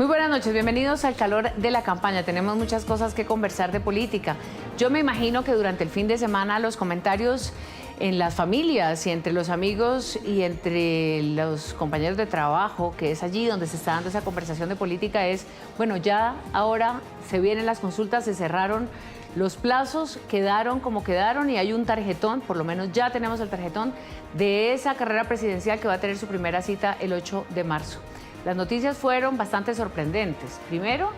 Muy buenas noches, bienvenidos al calor de la campaña. Tenemos muchas cosas que conversar de política. Yo me imagino que durante el fin de semana los comentarios en las familias y entre los amigos y entre los compañeros de trabajo, que es allí donde se está dando esa conversación de política, es, bueno, ya ahora se vienen las consultas, se cerraron los plazos, quedaron como quedaron y hay un tarjetón, por lo menos ya tenemos el tarjetón de esa carrera presidencial que va a tener su primera cita el 8 de marzo. Las noticias fueron bastante sorprendentes. Primero,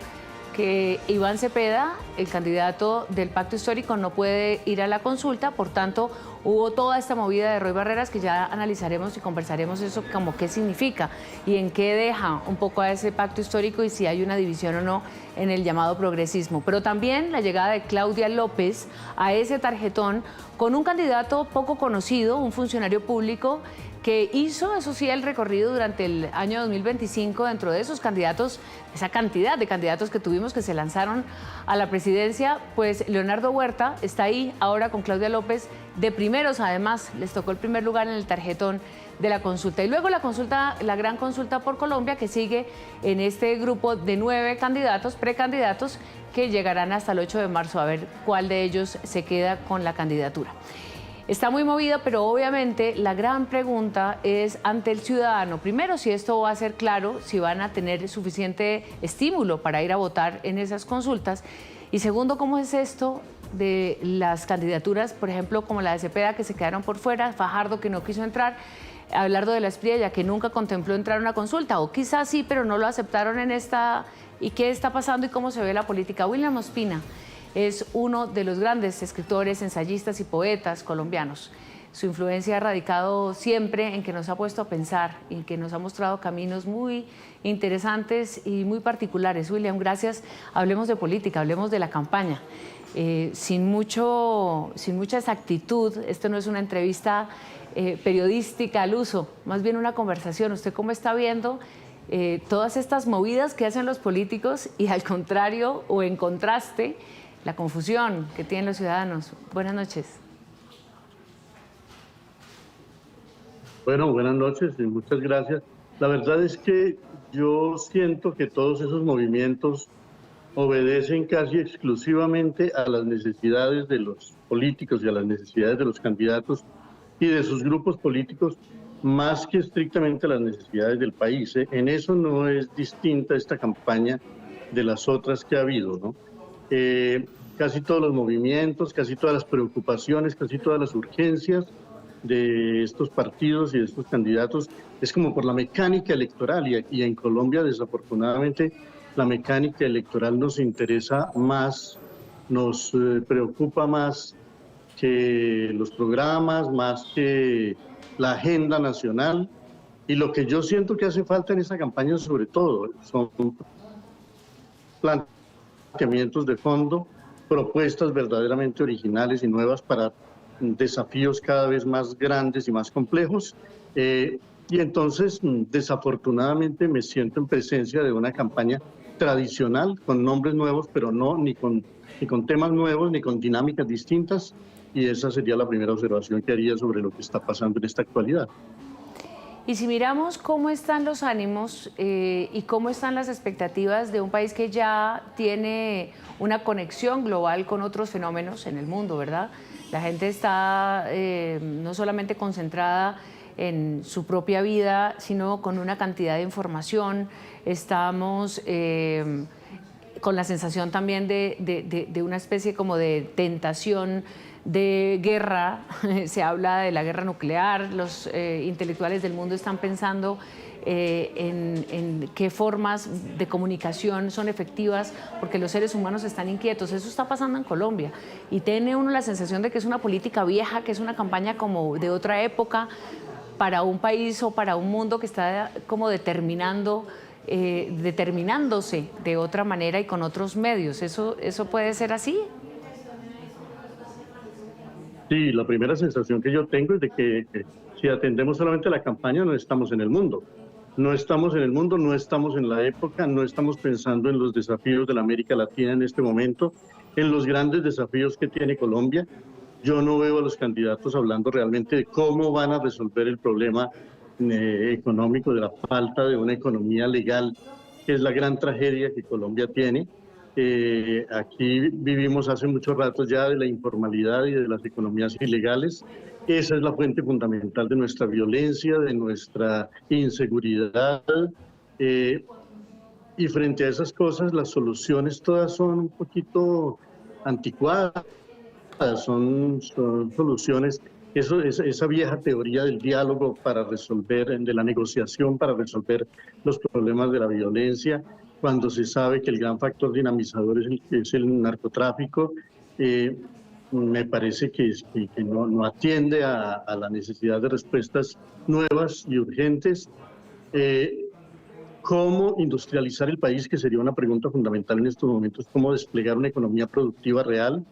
que Iván Cepeda, el candidato del Pacto Histórico, no puede ir a la consulta, por tanto, hubo toda esta movida de Roy Barreras que ya analizaremos y conversaremos eso como qué significa y en qué deja un poco a ese Pacto Histórico y si hay una división o no en el llamado progresismo. Pero también la llegada de Claudia López a ese tarjetón con un candidato poco conocido, un funcionario público que hizo, eso sí, el recorrido durante el año 2025 dentro de esos candidatos, esa cantidad de candidatos que tuvimos que se lanzaron a la presidencia, pues Leonardo Huerta está ahí ahora con Claudia López, de primeros además, les tocó el primer lugar en el tarjetón de la consulta. Y luego la consulta, la gran consulta por Colombia, que sigue en este grupo de 9 candidatos, precandidatos, que llegarán hasta el 8 de marzo a ver cuál de ellos se queda con la candidatura. Está muy movido, pero obviamente la gran pregunta es ante el ciudadano. Primero, si esto va a ser claro, si van a tener suficiente estímulo para ir a votar en esas consultas. Y segundo, ¿cómo es esto de las candidaturas, por ejemplo, como la de Cepeda, que se quedaron por fuera, Fajardo, que no quiso entrar, Abelardo de la Espriella, que nunca contempló entrar a una consulta, o quizás sí, pero no lo aceptaron en esta? ¿Y qué está pasando y cómo se ve la política? William Ospina es uno de los grandes escritores, ensayistas y poetas colombianos. Su influencia ha radicado siempre en que nos ha puesto a pensar y que nos ha mostrado caminos muy interesantes y muy particulares. William, gracias. Hablemos de política, hablemos de la campaña. Sin mucha exactitud, esto no es una entrevista periodística al uso, más bien una conversación. ¿Usted cómo está viendo todas estas movidas que hacen los políticos y al contrario o en contraste, la confusión que tienen los ciudadanos? Buenas noches. Bueno, buenas noches y muchas gracias. La verdad es que yo siento que todos esos movimientos obedecen casi exclusivamente a las necesidades de los políticos y a las necesidades de los candidatos y de sus grupos políticos, más que estrictamente a las necesidades del país. En eso no es distinta esta campaña de las otras que ha habido, ¿no? Casi todos los movimientos, casi todas las preocupaciones, casi todas las urgencias de estos partidos y de estos candidatos es como por la mecánica electoral y en Colombia desafortunadamente la mecánica electoral nos interesa más, nos preocupa más que los programas, más que la agenda nacional. Y lo que yo siento que hace falta en esta campaña sobre todo son planteamientos de fondo, propuestas verdaderamente originales y nuevas para desafíos cada vez más grandes y más complejos. Y entonces, desafortunadamente, me siento en presencia de una campaña tradicional, con nombres nuevos, pero no ni con temas nuevos, ni con dinámicas distintas. Y esa sería la primera observación que haría sobre lo que está pasando en esta actualidad. Y si miramos cómo están los ánimos y cómo están las expectativas de un país que ya tiene una conexión global con otros fenómenos en el mundo, ¿verdad? La gente está no solamente concentrada en su propia vida, sino con una cantidad de información. Estamos con la sensación también de una especie como de tentación de guerra. Se habla de la guerra nuclear, los intelectuales del mundo están pensando en qué formas de comunicación son efectivas, porque los seres humanos están inquietos. Eso está pasando en Colombia y tiene uno la sensación de que es una política vieja, que es una campaña como de otra época para un país o para un mundo que está como determinándose de otra manera y con otros medios. ¿Eso puede ser así? Sí, la primera sensación que yo tengo es de que si atendemos solamente a la campaña no estamos en el mundo. No estamos en el mundo, no estamos en la época, no estamos pensando en los desafíos de la América Latina en este momento, en los grandes desafíos que tiene Colombia. Yo no veo a los candidatos hablando realmente de cómo van a resolver el problema económico, de la falta de una economía legal que es la gran tragedia que Colombia tiene. Aquí vivimos hace mucho rato ya de la informalidad y de las economías ilegales. Esa es la fuente fundamental de nuestra violencia, de nuestra inseguridad. Y frente a esas cosas, las soluciones todas son un poquito anticuadas, son soluciones, esa vieja teoría del diálogo para resolver, de la negociación para resolver los problemas de la violencia, cuando se sabe que el gran factor dinamizador es el narcotráfico. Me parece que no atiende a la necesidad de respuestas nuevas y urgentes. ¿Cómo industrializar el país? Que sería una pregunta fundamental en estos momentos. ¿Cómo desplegar una economía productiva real?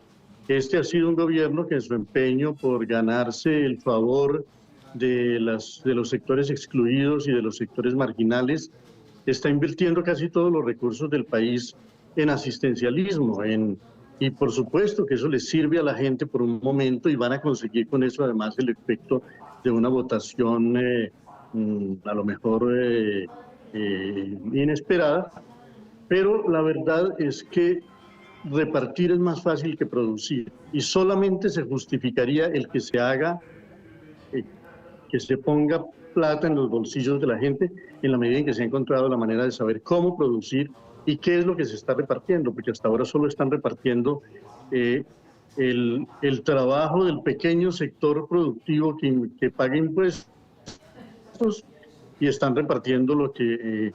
Este ha sido un gobierno que en su empeño por ganarse el favor de los sectores excluidos y de los sectores marginales está invirtiendo casi todos los recursos del país en asistencialismo, y por supuesto que eso les sirve a la gente por un momento y van a conseguir con eso además el efecto de una votación a lo mejor inesperada, pero la verdad es que repartir es más fácil que producir y solamente se justificaría el que se haga, que se ponga plata en los bolsillos de la gente en la medida en que se ha encontrado la manera de saber cómo producir y qué es lo que se está repartiendo, porque hasta ahora solo están repartiendo el trabajo del pequeño sector productivo que paga impuestos y están repartiendo lo que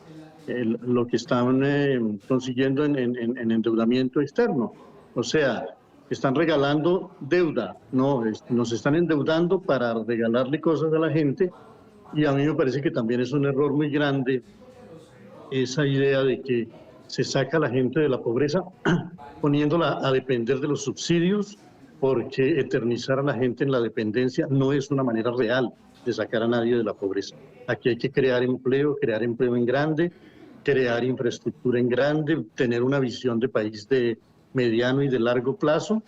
están consiguiendo en endeudamiento externo. O sea, están regalando deuda, no, nos están endeudando para regalarle cosas a la gente, y a mí me parece que también es un error muy grande esa idea de que se saca a la gente de la pobreza poniéndola a depender de los subsidios, porque eternizar a la gente en la dependencia no es una manera real de sacar a nadie de la pobreza. Aquí hay que crear empleo en grande, crear infraestructura en grande, tener una visión de país de mediano y de largo plazo,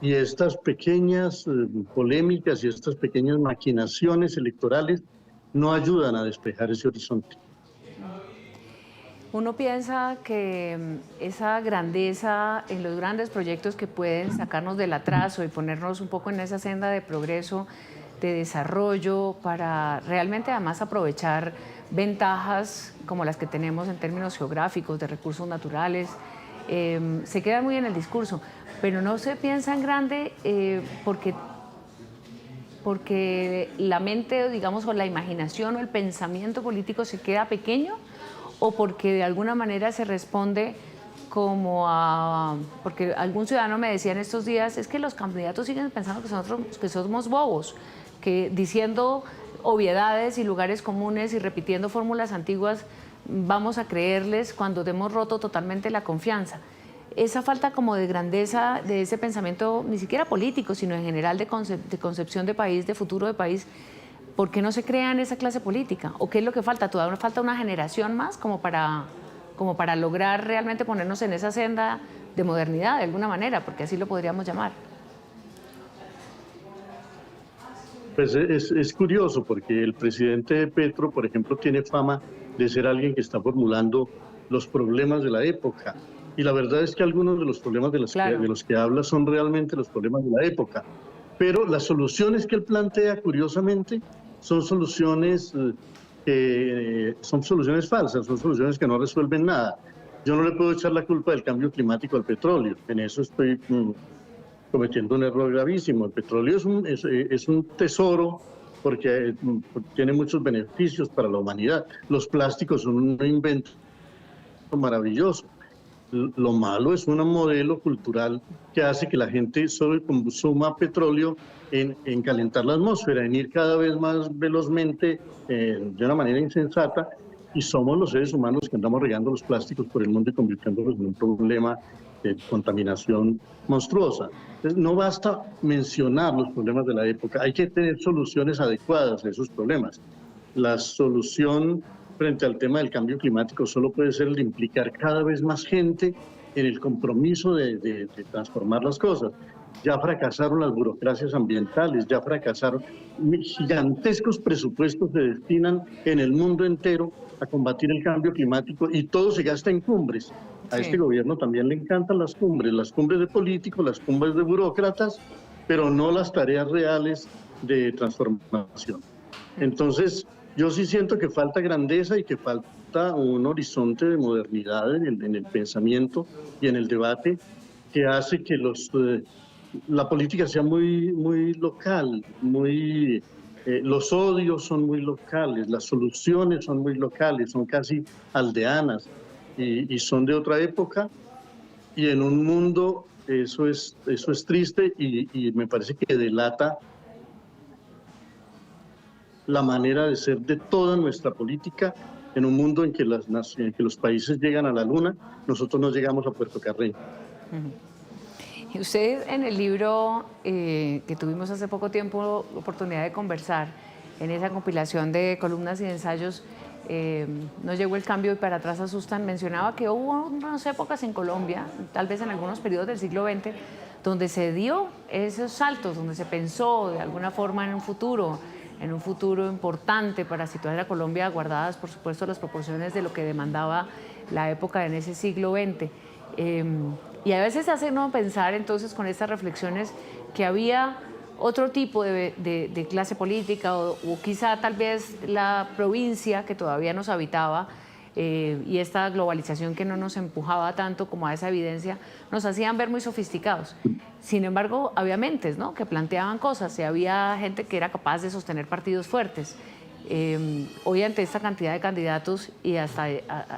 y estas pequeñas polémicas y estas pequeñas maquinaciones electorales no ayudan a despejar ese horizonte. Uno piensa que esa grandeza en los grandes proyectos que pueden sacarnos del atraso y ponernos un poco en esa senda de progreso, de desarrollo, para realmente además aprovechar ventajas como las que tenemos en términos geográficos, de recursos naturales, se queda muy en el discurso, pero no se piensa en grande porque la mente, digamos, o la imaginación o el pensamiento político se queda pequeño, o porque de alguna manera se responde porque algún ciudadano me decía en estos días, es que los candidatos siguen pensando que somos bobos, que diciendo obviedades y lugares comunes y repitiendo fórmulas antiguas vamos a creerles cuando hemos roto totalmente la confianza. Esa falta como de grandeza de ese pensamiento, ni siquiera político, sino en general de concepción de país, de futuro de país, ¿por qué no se crea en esa clase política? ¿O qué es lo que falta? ¿Todavía falta una generación más como para lograr realmente ponernos en esa senda de modernidad de alguna manera? Porque así lo podríamos llamar. Pues es curioso porque el presidente Petro, por ejemplo, tiene fama de ser alguien que está formulando los problemas de la época. Y la verdad es que algunos de los problemas de los que habla son realmente los problemas de la época. Pero las soluciones que él plantea, curiosamente, son soluciones falsas, son soluciones que no resuelven nada. Yo no le puedo echar la culpa del cambio climático al petróleo. En eso estoy cometiendo un error gravísimo. El petróleo es un tesoro porque tiene muchos beneficios para la humanidad. Los plásticos son un invento maravilloso. Lo malo es un modelo cultural que hace que la gente solo consuma petróleo en calentar la atmósfera, en ir cada vez más velozmente de una manera insensata, y somos los seres humanos que andamos regando los plásticos por el mundo y convirtiéndolos en un problema de contaminación monstruosa. Entonces, no basta mencionar los problemas de la época, hay que tener soluciones adecuadas a esos problemas. La solución frente al tema del cambio climático solo puede ser el de implicar cada vez más gente en el compromiso de transformar las cosas. ya fracasaron las burocracias ambientales, ya fracasaron, gigantescos presupuestos se destinan en el mundo entero a combatir el cambio climático y todo se gasta en cumbres. A este Sí. gobierno también le encantan las cumbres de políticos, las cumbres de burócratas, pero no las tareas reales de transformación. Entonces, yo sí siento que falta grandeza y que falta un horizonte de modernidad en el pensamiento y en el debate que hace que la política sea muy, muy local, los odios son muy locales, las soluciones son muy locales, son casi aldeanas y son de otra época. Y en un mundo eso es triste y me parece que delata la manera de ser de toda nuestra política en un mundo en que los países llegan a la luna, nosotros no llegamos a Puerto Carreño. Y usted en el libro que tuvimos hace poco tiempo oportunidad de conversar, en esa compilación de columnas y de ensayos, No llegó el cambio y para atrás asustan, mencionaba que hubo unas épocas en Colombia, tal vez en algunos periodos del siglo XX, donde se dio esos saltos, donde se pensó de alguna forma en un futuro importante para situar a Colombia, guardadas por supuesto las proporciones de lo que demandaba la época en ese siglo XX. Y a veces hace uno pensar entonces con estas reflexiones que había otro tipo de clase política o quizá tal vez la provincia que todavía nos habitaba y esta globalización que no nos empujaba tanto como a esa evidencia, nos hacían ver muy sofisticados. Sin embargo, había mentes, ¿no?, que planteaban cosas y había gente que era capaz de sostener partidos fuertes. Hoy ante esta cantidad de candidatos y hasta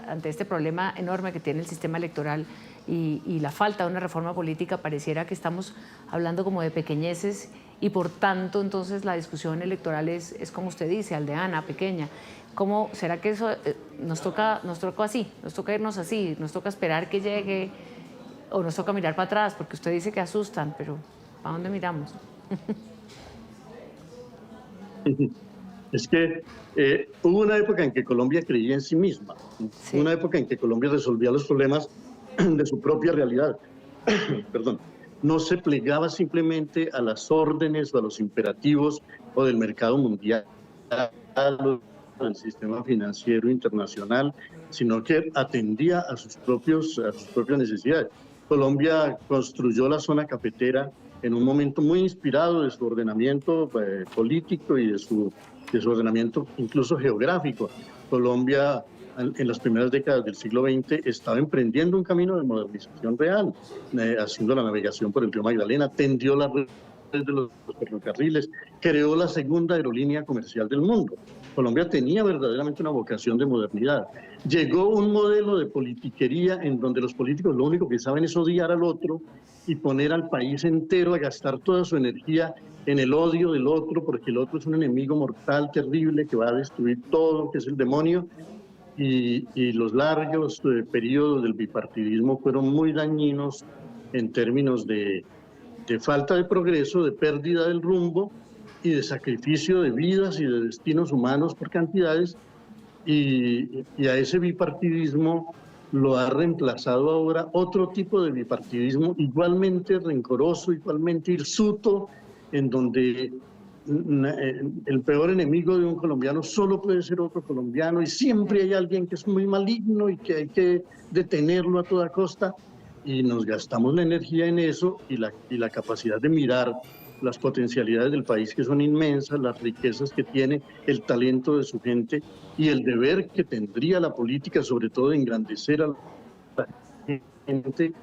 ante este problema enorme que tiene el sistema electoral y la falta de una reforma política, pareciera que estamos hablando como de pequeñeces y por tanto entonces la discusión electoral es como usted dice, aldeana, pequeña. ¿Cómo será que eso nos toca así? Nos toca irnos así, nos toca esperar que llegue o nos toca mirar para atrás, porque usted dice que asustan, pero ¿para dónde miramos? Es que hubo una época en que Colombia creía en sí misma, Sí. una época en que Colombia resolvía los problemas de su propia realidad. Perdón. No se plegaba simplemente a las órdenes o a los imperativos o del mercado mundial, del sistema financiero internacional, sino que atendía a sus propias necesidades. Colombia construyó la zona cafetera en un momento muy inspirado de su ordenamiento político y de su ordenamiento incluso geográfico. Colombia, en las primeras décadas del siglo XX, estaba emprendiendo un camino de modernización real, haciendo la navegación por el río Magdalena, tendió las redes de los ferrocarriles, creó la segunda aerolínea comercial del mundo. Colombia tenía verdaderamente una vocación de modernidad. Llegó un modelo de politiquería en donde los políticos lo único que saben es odiar al otro y poner al país entero a gastar toda su energía en el odio del otro, porque el otro es un enemigo mortal, terrible, que va a destruir todo, que es el demonio. Y los largos periodos del bipartidismo fueron muy dañinos en términos de falta de progreso, de pérdida del rumbo y de sacrificio de vidas y de destinos humanos por cantidades, y a ese bipartidismo lo ha reemplazado ahora otro tipo de bipartidismo igualmente rencoroso, igualmente hirsuto, en donde el peor enemigo de un colombiano solo puede ser otro colombiano y siempre hay alguien que es muy maligno y que hay que detenerlo a toda costa, y nos gastamos la energía en eso y la capacidad de mirar las potencialidades del país, que son inmensas, las riquezas que tiene, el talento de su gente y el deber que tendría la política, sobre todo de engrandecer a la gente.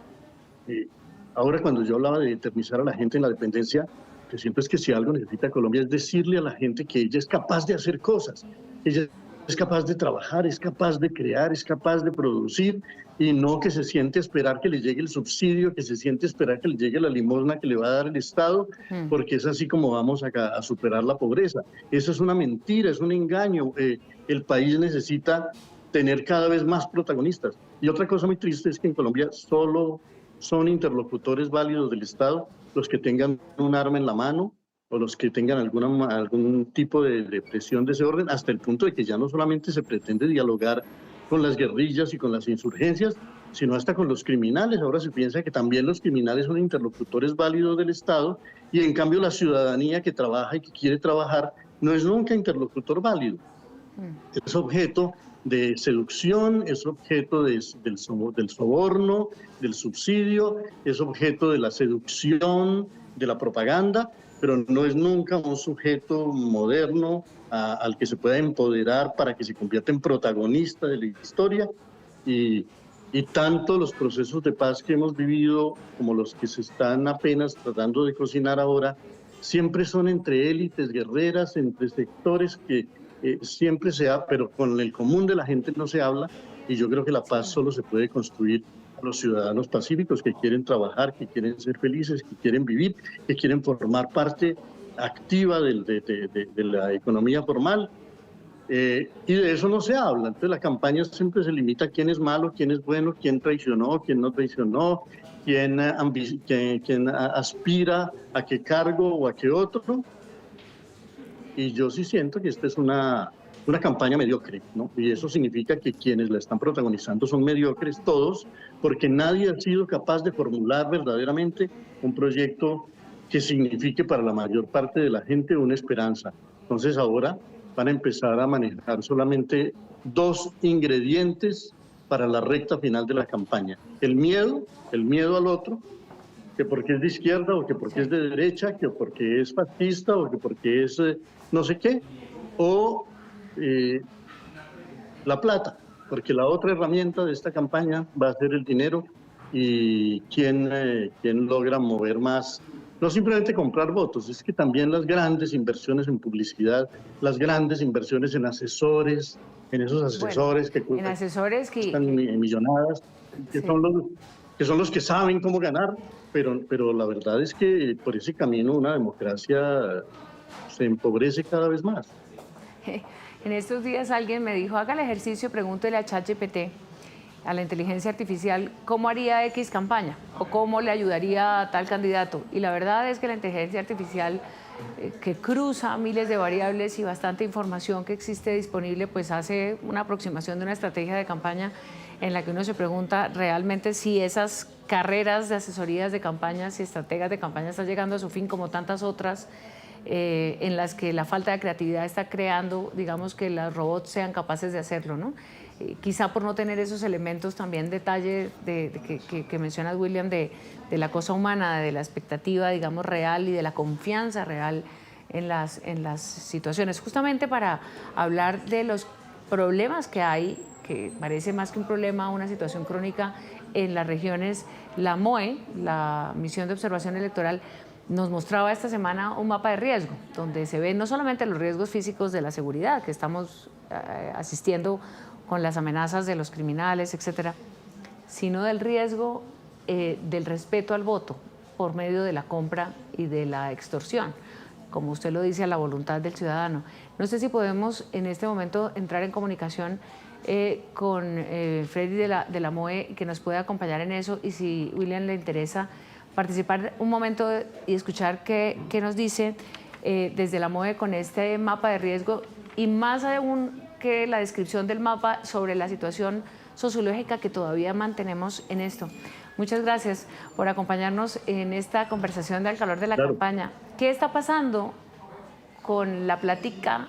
Ahora, cuando yo hablaba de eternizar a la gente en la dependencia, que siempre es que si algo necesita Colombia es decirle a la gente que ella es capaz de hacer cosas, ella es capaz de trabajar, es capaz de crear, es capaz de producir, y no que se siente a esperar que le llegue el subsidio, que se siente a esperar que le llegue la limosna que le va a dar el Estado, porque es así como vamos a superar la pobreza. Eso es una mentira, es un engaño. El país necesita tener cada vez más protagonistas. Y otra cosa muy triste es que en Colombia solo son interlocutores válidos del Estado los que tengan un arma en la mano o los que tengan algún tipo de presión de ese orden, hasta el punto de que ya no solamente se pretende dialogar con las guerrillas y con las insurgencias, sino hasta con los criminales. Ahora se piensa que también los criminales son interlocutores válidos del Estado y en cambio la ciudadanía que trabaja y que quiere trabajar no es nunca interlocutor válido. Es objeto de seducción, es objeto del soborno, del subsidio, es objeto de la seducción, de la propaganda, pero no es nunca un sujeto moderno al que se pueda empoderar para que se convierta en protagonista de la historia. Y tanto los procesos de paz que hemos vivido como los que se están apenas tratando de cocinar ahora, siempre son entre élites guerreras, entre sectores que siempre se habla, pero con el común de la gente no se habla, y yo creo que la paz solo se puede construir a los ciudadanos pacíficos que quieren trabajar, que quieren ser felices, que quieren vivir, que quieren formar parte activa de la economía formal. Y de eso no se habla. Entonces la campaña siempre se limita a quién es malo, quién es bueno, quién traicionó, quién no traicionó, quién aspira a qué cargo o a qué otro. Y yo sí siento que esta es una campaña mediocre, ¿no? Y eso significa que quienes la están protagonizando son mediocres todos, porque nadie ha sido capaz de formular verdaderamente un proyecto que signifique para la mayor parte de la gente una esperanza. Entonces ahora van a empezar a manejar solamente dos ingredientes para la recta final de la campaña. El miedo al otro, que porque es de izquierda o que porque es de derecha, que porque es fascista o que porque es no sé qué, o la plata, porque la otra herramienta de esta campaña va a ser el dinero y quién logra mover más. No simplemente comprar votos, es que también las grandes inversiones en publicidad, las grandes inversiones en asesores, en esos asesores que cuestan millonadas, que son los que saben cómo ganar, pero la verdad es que por ese camino una democracia se empobrece cada vez más. En estos días alguien me dijo, haga el ejercicio, pregúntele a ChatGPT, a la inteligencia artificial, cómo haría X campaña o cómo le ayudaría a tal candidato. Y la verdad es que la inteligencia artificial, que cruza miles de variables y bastante información que existe disponible, pues hace una aproximación de una estrategia de campaña en la que uno se pregunta realmente si esas carreras de asesorías de campañas y estrategas de campaña están llegando a su fin, como tantas otras en las que la falta de creatividad está creando, digamos, que los robots sean capaces de hacerlo, ¿no? Quizá por no tener esos elementos también, detalle que mencionas, William, de la cosa humana, de la expectativa, digamos, real y de la confianza real en las situaciones. Justamente para hablar de los problemas que hay, que parece más que un problema, una situación crónica en las regiones, la MOE, la Misión de Observación Electoral, nos mostraba esta semana un mapa de riesgo, donde se ven no solamente los riesgos físicos de la seguridad, que estamos asistiendo con las amenazas de los criminales, etcétera, sino del riesgo del respeto al voto por medio de la compra y de la extorsión, como usted lo dice, a la voluntad del ciudadano. No sé si podemos en este momento entrar en comunicación con Freddy de la MOE, que nos puede acompañar en eso, y si William le interesa participar un momento y escuchar qué nos dice desde la MOE con este mapa de riesgo, y más aún que la descripción del mapa sobre la situación sociológica que todavía mantenemos en esto. Muchas gracias por acompañarnos en esta conversación de Al Calor de la Campaña. ¿Qué está pasando con la plática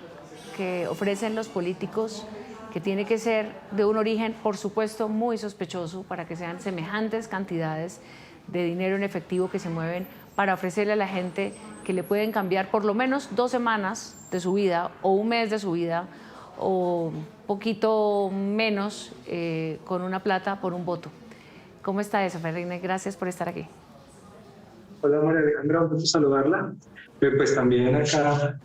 que ofrecen los políticos, que tiene que ser de un origen, por supuesto, muy sospechoso para que sean semejantes cantidades de dinero en efectivo que se mueven para ofrecerle a la gente que le pueden cambiar por lo menos 2 semanas de su vida o un mes de su vida o un poquito menos con una plata por un voto? ¿Cómo está eso, Ferrine? Gracias por estar aquí. Hola, María Alejandra, un gusto saludarla. Pues también acá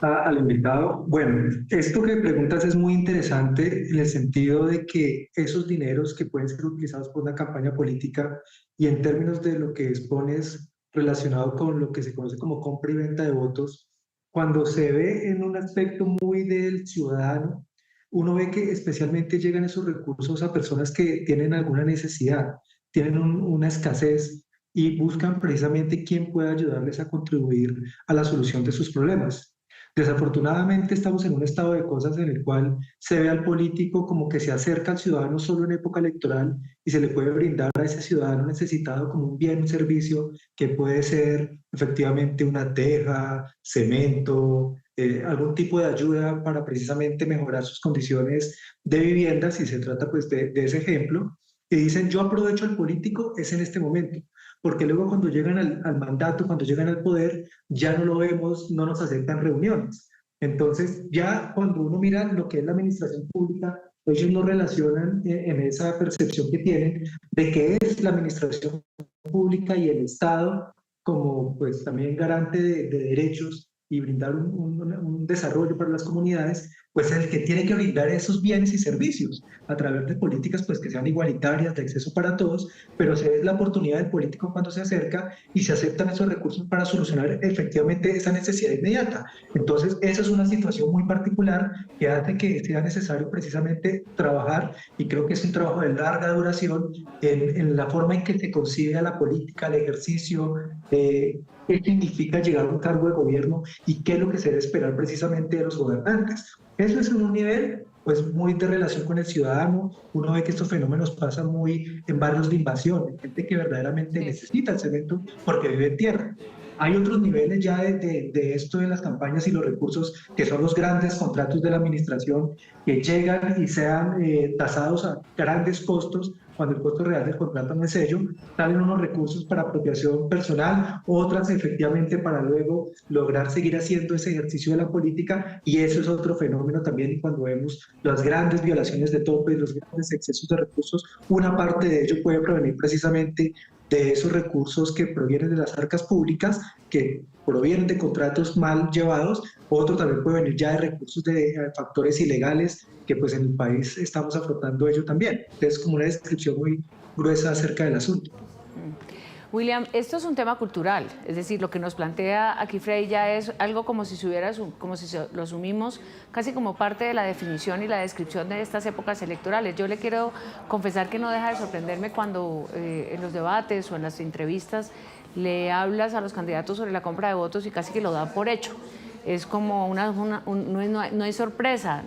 al invitado. Bueno, esto que preguntas es muy interesante en el sentido de que esos dineros que pueden ser utilizados por una campaña política y en términos de lo que expones relacionado con lo que se conoce como compra y venta de votos, cuando se ve en un aspecto muy del ciudadano, uno ve que especialmente llegan esos recursos a personas que tienen alguna necesidad, tienen una escasez y buscan precisamente quién puede ayudarles a contribuir a la solución de sus problemas. Desafortunadamente estamos en un estado de cosas en el cual se ve al político como que se acerca al ciudadano solo en época electoral y se le puede brindar a ese ciudadano necesitado como un bien, un servicio que puede ser efectivamente una teja, cemento, algún tipo de ayuda para precisamente mejorar sus condiciones de vivienda, si se trata pues de ese ejemplo, y dicen yo aprovecho al político es en este momento, porque luego cuando llegan al mandato, cuando llegan al poder, ya no lo vemos, no nos aceptan reuniones. Entonces, ya cuando uno mira lo que es la administración pública, ellos no relacionan en esa percepción que tienen de que es la administración pública y el Estado como pues también garante de derechos y brindar un desarrollo para las comunidades, pues es el que tiene que brindar esos bienes y servicios a través de políticas pues que sean igualitarias, de acceso para todos, pero se ve la oportunidad del político cuando se acerca y se aceptan esos recursos para solucionar efectivamente esa necesidad inmediata. Entonces, esa es una situación muy particular que hace que sea necesario precisamente trabajar, y creo que es un trabajo de larga duración, en la forma en que se concibe la política, el ejercicio, qué significa llegar a un cargo de gobierno y qué es lo que se debe esperar precisamente de los gobernantes. Eso es en un nivel pues muy de relación con el ciudadano. Uno ve que estos fenómenos pasan muy en barrios de invasión, gente que verdaderamente necesita el cemento porque vive en tierra. Hay otros niveles ya de esto de las campañas y los recursos, que son los grandes contratos de la administración, que llegan y sean tasados a grandes costos, cuando el costo real del contrato no es ello, salen unos recursos para apropiación personal, otras efectivamente para luego lograr seguir haciendo ese ejercicio de la política, y eso es otro fenómeno también. Y cuando vemos las grandes violaciones de tope, los grandes excesos de recursos, una parte de ello puede provenir precisamente de esos recursos que provienen de las arcas públicas, que provienen de contratos mal llevados. Otro también puede venir ya de recursos de factores ilegales, que pues en el país estamos afrontando ello también. Es como una descripción muy gruesa acerca del asunto. William, esto es un tema cultural, es decir, lo que nos plantea aquí Frei ya es algo como si lo asumimos casi como parte de la definición y la descripción de estas épocas electorales. Yo le quiero confesar que no deja de sorprenderme cuando en los debates o en las entrevistas le hablas a los candidatos sobre la compra de votos y casi que lo dan por hecho. Es como no hay sorpresa,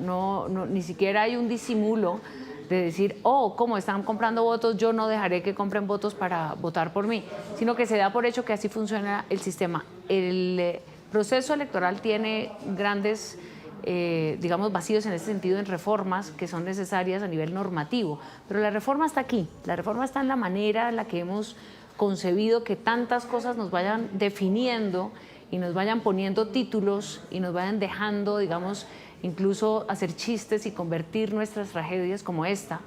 ni siquiera hay un disimulo de decir, oh, como están comprando votos, yo no dejaré que compren votos para votar por mí, sino que se da por hecho que así funciona el sistema. El proceso electoral tiene grandes, digamos, vacíos en ese sentido, en reformas que son necesarias a nivel normativo, pero la reforma está aquí, la reforma está en la manera en la que hemos concebido que tantas cosas nos vayan definiendo y nos vayan poniendo títulos y nos vayan dejando, digamos, incluso hacer chistes y convertir nuestras tragedias como esta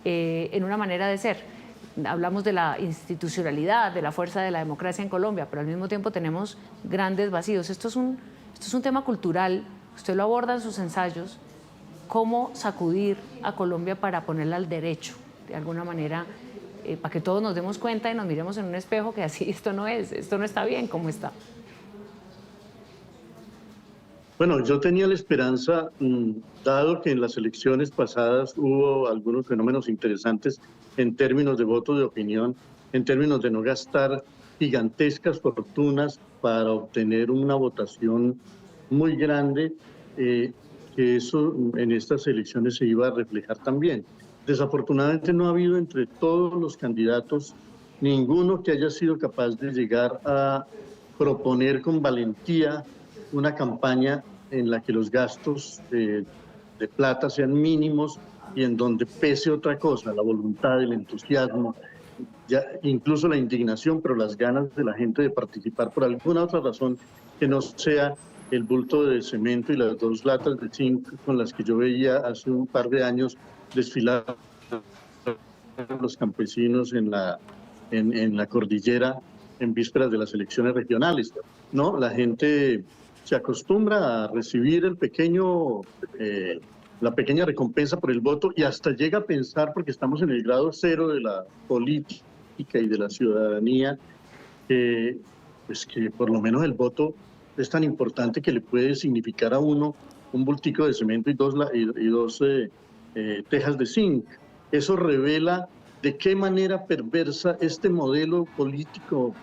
en una manera de ser. Hablamos de la institucionalidad, de la fuerza de la democracia en Colombia, pero al mismo tiempo tenemos grandes vacíos. Esto es un tema cultural, usted lo aborda en sus ensayos, cómo sacudir a Colombia para ponerla al derecho, de alguna manera, para que todos nos demos cuenta y nos miremos en un espejo que así esto no está bien como está. Bueno, yo tenía la esperanza, dado que en las elecciones pasadas hubo algunos fenómenos interesantes en términos de voto de opinión, en términos de no gastar gigantescas fortunas para obtener una votación muy grande, que eso en estas elecciones se iba a reflejar también. Desafortunadamente no ha habido entre todos los candidatos ninguno que haya sido capaz de llegar a proponer con valentía una campaña en la que los gastos de plata sean mínimos y en donde pese otra cosa, la voluntad, el entusiasmo, ya incluso la indignación, pero las ganas de la gente de participar por alguna otra razón que no sea el bulto de cemento y las 2 latas de zinc con las que yo veía hace un par de años desfilar los campesinos en la cordillera en vísperas de las elecciones regionales. No, la gente se acostumbra a recibir la pequeña recompensa por el voto y hasta llega a pensar, porque estamos en el grado 0 de la política y de la ciudadanía, pues que por lo menos el voto es tan importante que le puede significar a uno un bultico de cemento y dos tejas de zinc. Eso revela de qué manera perversa este modelo político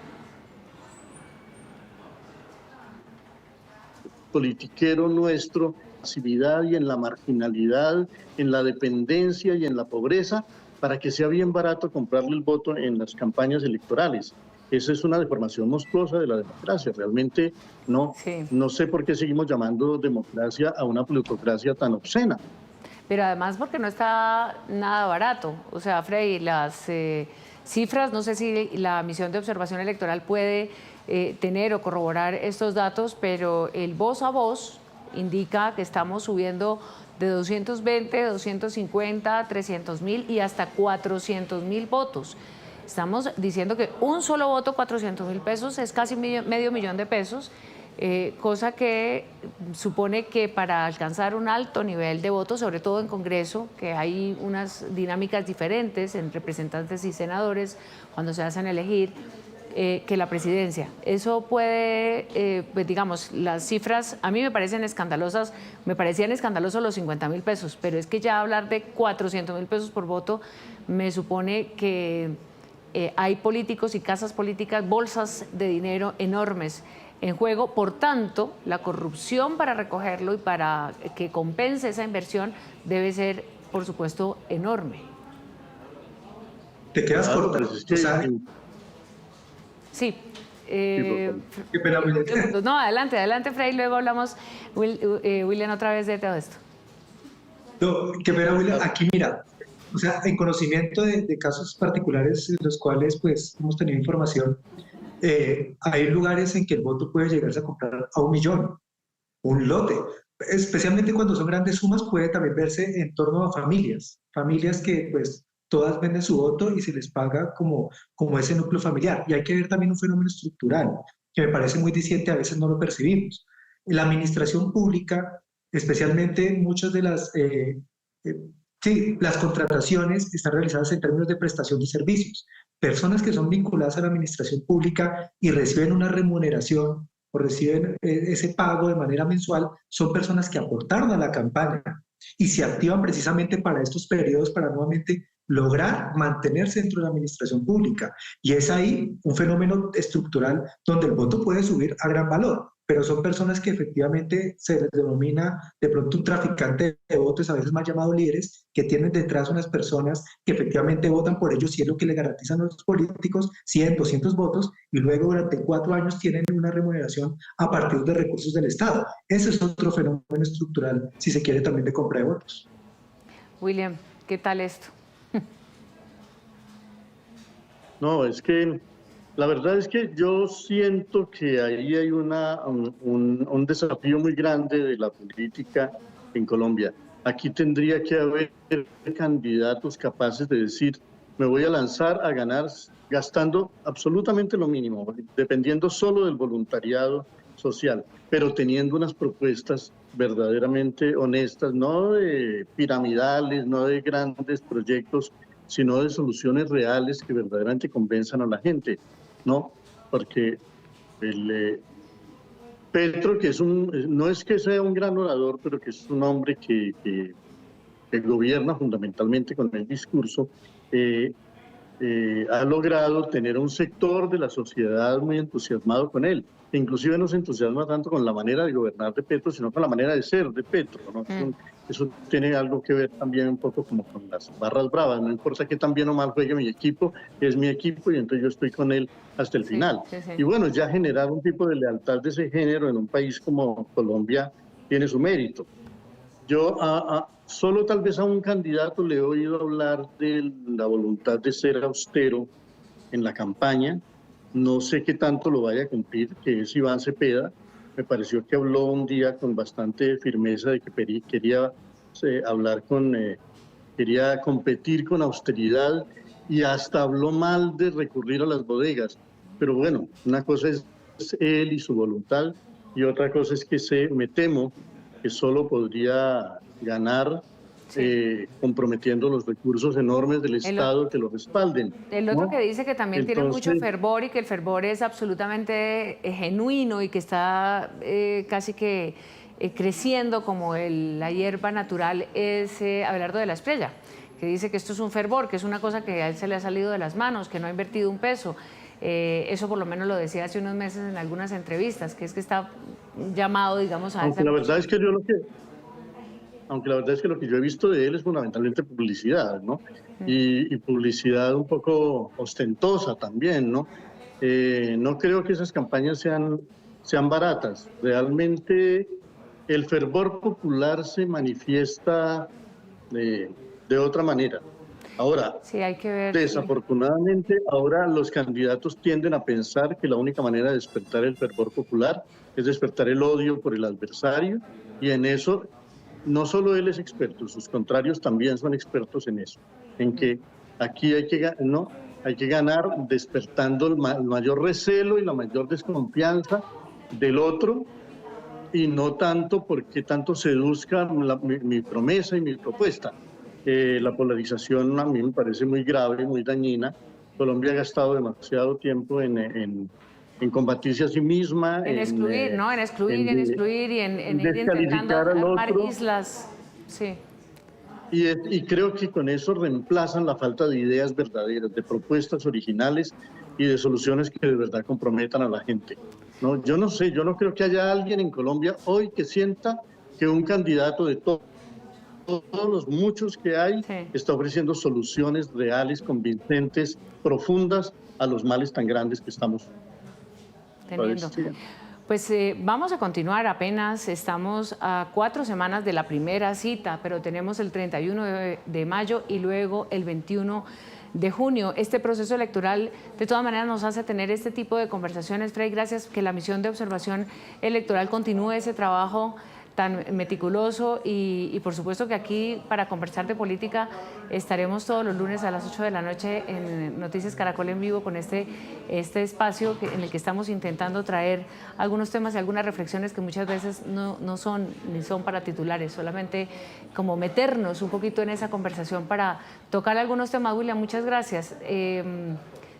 politiquero nuestro, en la pasividad y en la marginalidad, en la dependencia y en la pobreza, para que sea bien barato comprarle el voto en las campañas electorales. Esa es una deformación monstruosa de la democracia. Realmente no, Sí. no sé por qué seguimos llamando democracia a una plutocracia tan obscena. Pero además porque no está nada barato. O sea, Freddy, las cifras, no sé si la misión de observación electoral puede tener o corroborar estos datos, pero el voz a voz indica que estamos subiendo de 220, 250, 300.000 y hasta 400.000 votos. Estamos diciendo que un solo voto, 400.000 pesos, es casi medio millón de pesos, cosa que supone que para alcanzar un alto nivel de votos, sobre todo en Congreso, que hay unas dinámicas diferentes en representantes y senadores cuando se hacen elegir, que la presidencia. Eso puede, pues digamos, las cifras a mí me parecen escandalosas, me parecían escandalosos los 50.000 pesos, pero es que ya hablar de 400.000 pesos por voto me supone que hay políticos y casas políticas, bolsas de dinero enormes en juego. Por tanto, la corrupción para recogerlo y para que compense esa inversión debe ser, por supuesto, enorme. Te quedas Claro, corta. pues es que, Sí. Qué pena, William. No, adelante, Freddy, luego hablamos, William, otra vez de todo esto. No, qué pena, William. Aquí, mira, o sea, en conocimiento de casos particulares en los cuales, pues, hemos tenido información, hay lugares en que el voto puede llegarse a comprar a 1.000.000, un lote. Especialmente cuando son grandes sumas, puede también verse en torno a familias que, pues, todas venden su voto y se les paga como ese núcleo familiar. Y hay que ver también un fenómeno estructural que me parece muy diciente, a veces no lo percibimos. La administración pública, especialmente muchas de las contrataciones están realizadas en términos de prestación de servicios. Personas que son vinculadas a la administración pública y reciben una remuneración o reciben ese pago de manera mensual, son personas que aportaron a la campaña y se activan precisamente para estos periodos para nuevamente lograr mantenerse dentro de la administración pública. Y es ahí un fenómeno estructural donde el voto puede subir a gran valor, pero son personas que efectivamente se les denomina de pronto un traficante de votos, a veces más llamado líderes, que tienen detrás unas personas que efectivamente votan por ellos y es lo que le garantizan a los políticos 100, 200 votos y luego durante 4 años tienen una remuneración a partir de recursos del Estado. Ese es otro fenómeno estructural, si se quiere, también de compra de votos. William, ¿qué tal esto? No, es que la verdad es que yo siento que ahí hay un desafío muy grande de la política en Colombia. Aquí tendría que haber candidatos capaces de decir, me voy a lanzar a ganar gastando absolutamente lo mínimo, dependiendo solo del voluntariado social, pero teniendo unas propuestas verdaderamente honestas, no de piramidales, no de grandes proyectos, sino de soluciones reales que verdaderamente convenzan a la gente, ¿no? Porque Petro, que no es que sea un gran orador, pero que es un hombre que gobierna fundamentalmente con el discurso, ha logrado tener un sector de la sociedad muy entusiasmado con él. Inclusive no se entusiasma tanto con la manera de gobernar de Petro, sino con la manera de ser de Petro, ¿no? Eso tiene algo que ver también un poco como con las barras bravas. No importa que tan bien o mal juegue mi equipo, es mi equipo y entonces yo estoy con él hasta el final. Sí. Y bueno, ya generar un tipo de lealtad de ese género en un país como Colombia tiene su mérito. Yo solo tal vez a un candidato le he oído hablar de la voluntad de ser austero en la campaña. No sé qué tanto lo vaya a cumplir, que es Iván Cepeda. Me pareció que habló un día con bastante firmeza de que quería quería competir con austeridad y hasta habló mal de recurrir a las bodegas. Pero bueno, una cosa es él y su voluntad y otra cosa es que me temo que solo podría ganar comprometiendo los recursos enormes del Estado que lo respalden. El otro ¿no? que dice que también tiene mucho fervor y que el fervor es absolutamente genuino y que está casi que creciendo como la hierba natural es Abelardo de la Espriella, que dice que esto es un fervor, que es una cosa que a él se le ha salido de las manos, que no ha invertido un peso. Eso por lo menos lo decía hace unos meses en algunas entrevistas, que es que está llamado, digamos, a Aunque esa... la verdad es que aunque la verdad es que lo que yo he visto de él es fundamentalmente publicidad, ¿no? Y publicidad un poco ostentosa también, ¿no? No creo que esas campañas sean baratas. Realmente el fervor popular se manifiesta de otra manera. Ahora, Sí, hay que ver. desafortunadamente, ahora los candidatos tienden a pensar que la única manera de despertar el fervor popular es despertar el odio por el adversario, y en eso no solo él es experto, sus contrarios también son expertos en eso, en que aquí hay que ganar despertando el mayor recelo y la mayor desconfianza del otro, y no tanto porque tanto seduzca mi promesa y mi propuesta. La polarización a mí me parece muy grave, muy dañina. Colombia ha gastado demasiado tiempo en combatirse a sí misma. En excluir, ¿no? En excluir y en ir intentando armar islas. Sí. Y creo que con eso reemplazan la falta de ideas verdaderas, de propuestas originales y de soluciones que de verdad comprometan a la gente. No, yo no sé, yo no creo que haya alguien en Colombia hoy que sienta que un candidato de todos los muchos que hay está ofreciendo soluciones reales, convincentes, profundas a los males tan grandes que estamos teniendo. Pues vamos a continuar, apenas estamos a 4 semanas de la primera cita, pero tenemos el 31 de mayo y luego el 21 de junio. Este proceso electoral de todas maneras nos hace tener este tipo de conversaciones. Freddy, gracias, que la misión de observación electoral continúe ese trabajo tan meticuloso y por supuesto que aquí para conversar de política estaremos todos los lunes a las 8 de la noche en Noticias Caracol en vivo con este espacio en el que estamos intentando traer algunos temas y algunas reflexiones que muchas veces no son ni son para titulares, solamente como meternos un poquito en esa conversación para tocar algunos temas. William, muchas gracias.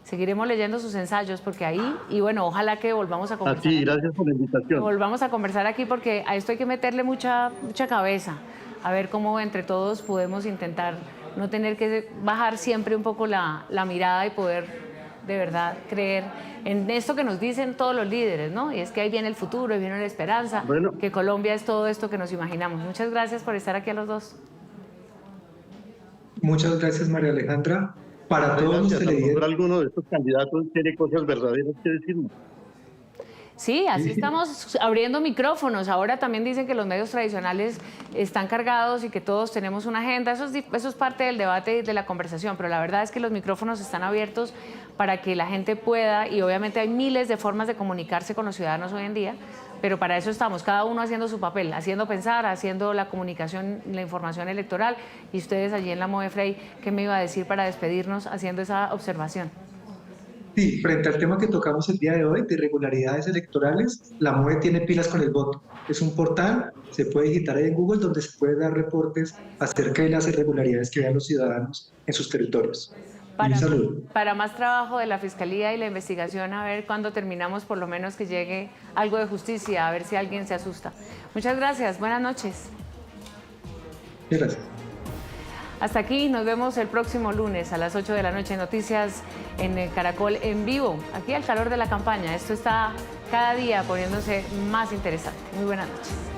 Seguiremos leyendo sus ensayos porque ahí, y bueno, ojalá que volvamos a conversar. A ti, gracias por la invitación. Volvamos a conversar aquí porque a esto hay que meterle mucha cabeza, a ver cómo entre todos podemos intentar no tener que bajar siempre un poco la mirada y poder de verdad creer en esto que nos dicen todos los líderes, ¿no? Y es que ahí viene el futuro, ahí viene la esperanza, que Colombia es todo esto que nos imaginamos. Muchas gracias por estar aquí a los dos. Muchas gracias, María Alejandra. Para todos los televidentes. A lo mejor alguno de estos candidatos tiene cosas verdaderas que decirnos. Sí, así estamos abriendo micrófonos. Ahora también dicen que los medios tradicionales están cargados y que todos tenemos una agenda. Eso es parte del debate y de la conversación, pero la verdad es que los micrófonos están abiertos para que la gente pueda, y obviamente hay miles de formas de comunicarse con los ciudadanos hoy en día, pero para eso estamos, cada uno haciendo su papel, haciendo pensar, haciendo la comunicación, la información electoral, y ustedes allí en la MOE, Frey, ¿qué me iba a decir para despedirnos haciendo esa observación? Sí, frente al tema que tocamos el día de hoy, de irregularidades electorales, la MOE tiene pilas con el voto. Es un portal, se puede digitar ahí en Google, donde se puede dar reportes acerca de las irregularidades que vean los ciudadanos en sus territorios. Para más trabajo de la Fiscalía y la investigación, a ver cuándo terminamos, por lo menos que llegue algo de justicia, a ver si alguien se asusta. Muchas gracias, buenas noches. Gracias. Hasta aquí, nos vemos el próximo lunes a las 8 de la noche en Noticias en Caracol en vivo, aquí al calor de la campaña. Esto está cada día poniéndose más interesante. Muy buenas noches.